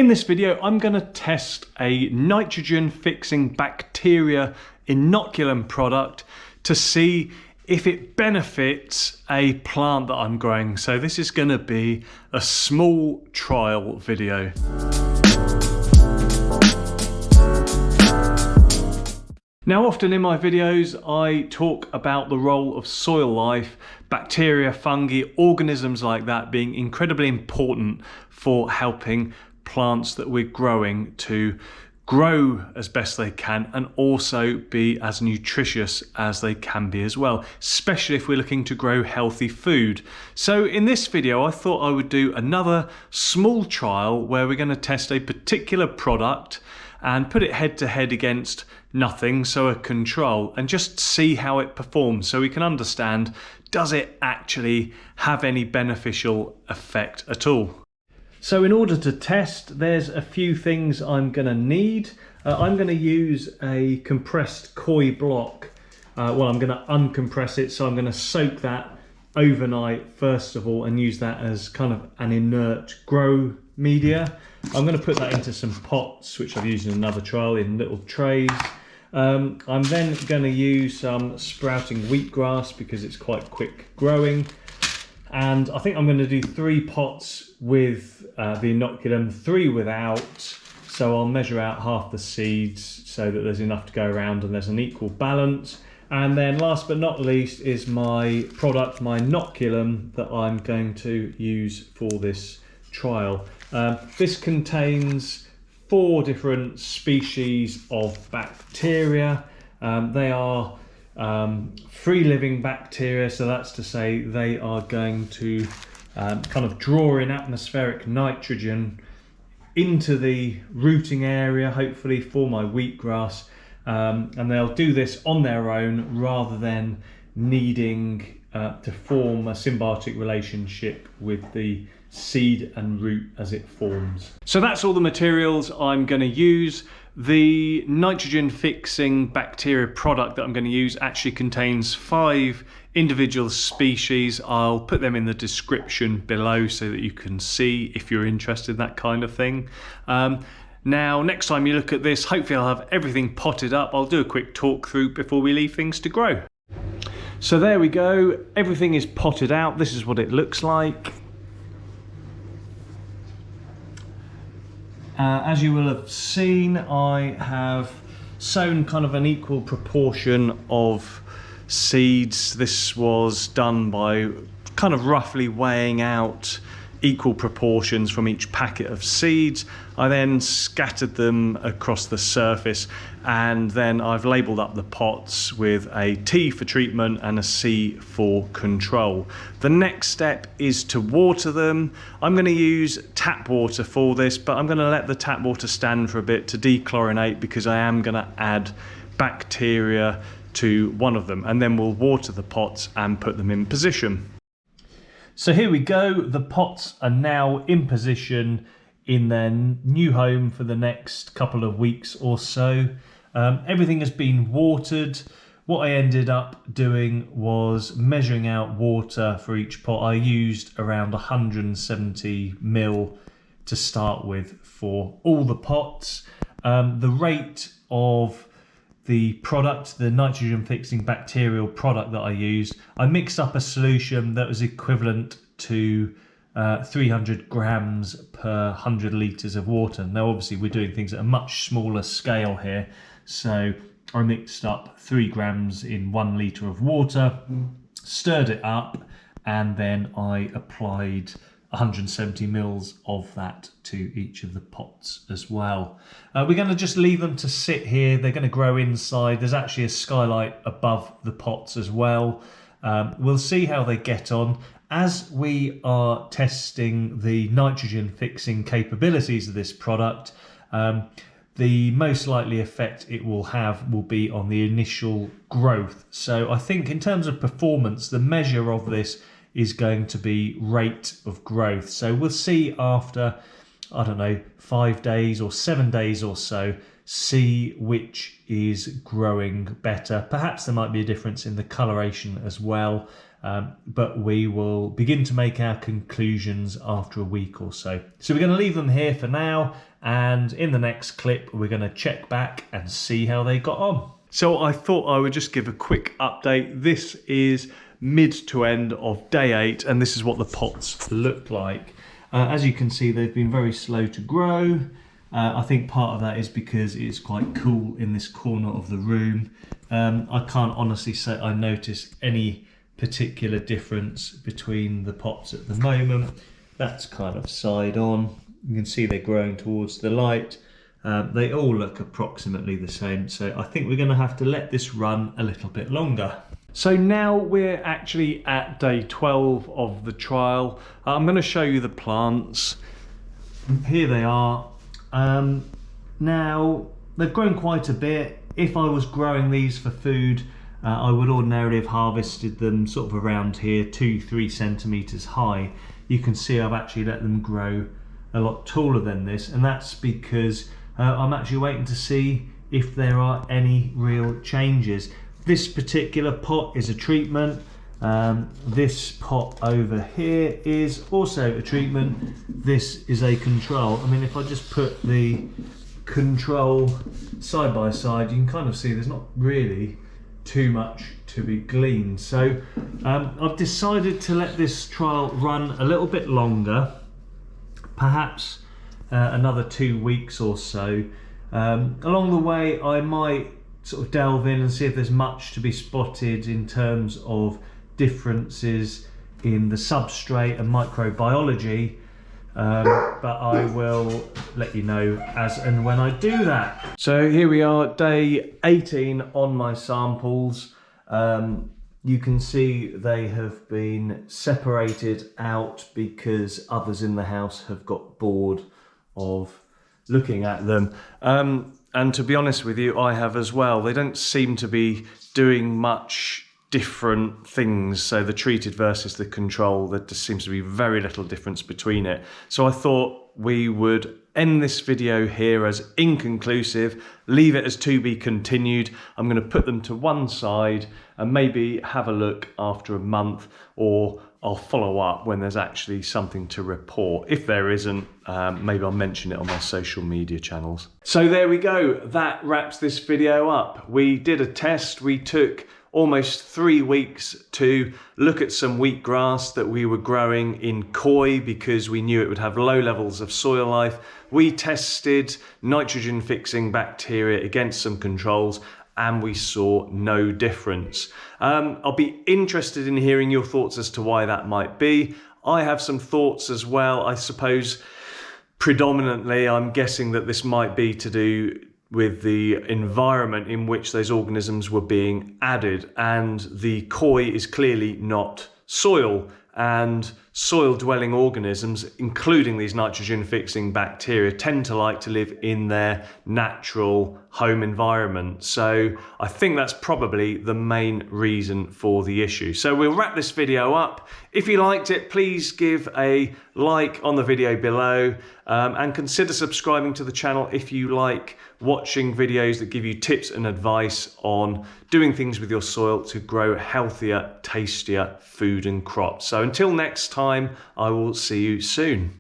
In this video, I'm going to test a nitrogen-fixing bacteria inoculum product to see if it benefits a plant that I'm growing. So this is going to be a small trial video. Now, often in my videos, I talk about the role of soil life, bacteria, fungi, organisms like that being incredibly important for helping plants that we're growing to grow as best they can and also be as nutritious as they can be as well, especially if we're looking to grow healthy food. So in this video, I thought I would do another small trial where we're going to test a particular product and put it head to head against nothing, so a control, and just see how it performs so we can understand, does it actually have any beneficial effect at all? So in order to test, there's a few things I'm going to need. I'm going to use a compressed koi block. Well, I'm going to uncompress it, so I'm going to soak that overnight first of all and use that as kind of an inert grow media. I'm going to put that into some pots, which I've used in another trial, in little trays. I'm then going to use some sprouting wheatgrass because it's quite quick growing. And I think I'm going to do 3 pots with the inoculum, 3 without. So I'll measure out half the seeds so that there's enough to go around and there's an equal balance. And then last but not least is my product, my inoculum, that I'm going to use for this trial. This contains 4 different species of bacteria. They are free-living bacteria, so that's to say they are going to kind of draw in atmospheric nitrogen into the rooting area, hopefully for my wheatgrass, and they'll do this on their own rather than needing to form a symbiotic relationship with the seed and root as it forms. So that's all the materials I'm going to use. The nitrogen fixing bacteria product that I'm going to use actually contains 5 individual species. I'll put them in the description below so that you can see if you're interested in that kind of thing. Now, next time you look at this, hopefully I'll have everything potted up. I'll do a quick talk through before we leave things to grow. So there we go. Everything is potted out. This is what it looks like. As you will have seen, I have sown kind of an equal proportion of seeds. This was done by kind of roughly weighing out equal proportions from each packet of seeds. I then scattered them across the surface, and then I've labelled up the pots with a T for treatment and a C for control. The next step is to water them. I'm going to use tap water for this, but I'm going to let the tap water stand for a bit to dechlorinate because I am going to add bacteria to one of them, and then we'll water the pots and put them in position. So here we go, the pots are now in position in their new home for the next couple of weeks or so. Everything has been watered. What I ended up doing was measuring out water for each pot. I used around 170 ml to start with for all the pots. The rate of the product, the nitrogen fixing bacterial product that I used, I mixed up a solution that was equivalent to 300 grams per 100 litres of water. Now obviously we're doing things at a much smaller scale here, so I mixed up 3 grams in 1 litre of water, stirred it up, and then I applied 170 mils of that to each of the pots as well. We're going to just leave them to sit here. They're going to grow inside. There's actually a skylight above the pots as well. We'll see how they get on. As we are testing the nitrogen fixing capabilities of this product, the most likely effect it will have will be on the initial growth. So I think in terms of performance, the measure of this is going to be rate of growth. So we'll see after, I don't know, 5 days or 7 days or so, see which is growing better. Perhaps there might be a difference in the coloration as well. but we will begin to make our conclusions after a week or so. So we're going to leave them here for now, and in the next clip we're going to check back and see how they got on. So I thought I would just give a quick update. This is mid to end of day 8, and this is what the pots look like. As you can see, they've been very slow to grow. I think part of that is because it's quite cool in this corner of the room. I can't honestly say I notice any particular difference between the pots at the moment. That's kind of side on. You can see they're growing towards the light. They all look approximately the same, so I think we're going to have to let this run a little bit longer. So now we're actually at day 12 of the trial. I'm going to show you the plants. Here they are. Now they've grown quite a bit. If I was growing these for food, I would ordinarily have harvested them sort of around here, 2-3 centimeters high. You can see I've actually let them grow a lot taller than this, and that's because I'm actually waiting to see if there are any real changes. This particular pot is a treatment. This pot over here is also a treatment. This is a control. I mean, if I just put the control side by side, you can kind of see there's not really too much to be gleaned. So I've decided to let this trial run a little bit longer, perhaps another 2 weeks or so. Along the way I might sort of delve in and see if there's much to be spotted in terms of differences in the substrate and microbiology, but I will let you know as and when I do that. So here we are, day 18 on my samples. You can see they have been separated out because others in the house have got bored of looking at them. And to be honest with you, I have as well. They don't seem to be doing much different things. So the treated versus the control, there just seems to be very little difference between it. So I thought we would end this video here as inconclusive, leave it as to be continued. I'm going to put them to one side and maybe have a look after a month, or I'll follow up when there's actually something to report. If there isn't, maybe I'll mention it on my social media channels. So there we go. That wraps this video up. We did a test. We took almost 3 weeks to look at some wheatgrass that we were growing in koi because we knew it would have low levels of soil life. We tested nitrogen fixing bacteria against some controls, and we saw no difference. I'll be interested in hearing your thoughts as to why that might be. I have some thoughts as well. I suppose predominantly I'm guessing that this might be to do with the environment in which those organisms were being added, and the koi is clearly not soil, and soil dwelling organisms, including these nitrogen fixing bacteria, tend to like to live in their natural home environment. So I think that's probably the main reason for the issue. So we'll wrap this video up. If you liked it, please give a like on the video below, and consider subscribing to the channel if you like watching videos that give you tips and advice on doing things with your soil to grow healthier, tastier food and crops. So until next time, I will see you soon.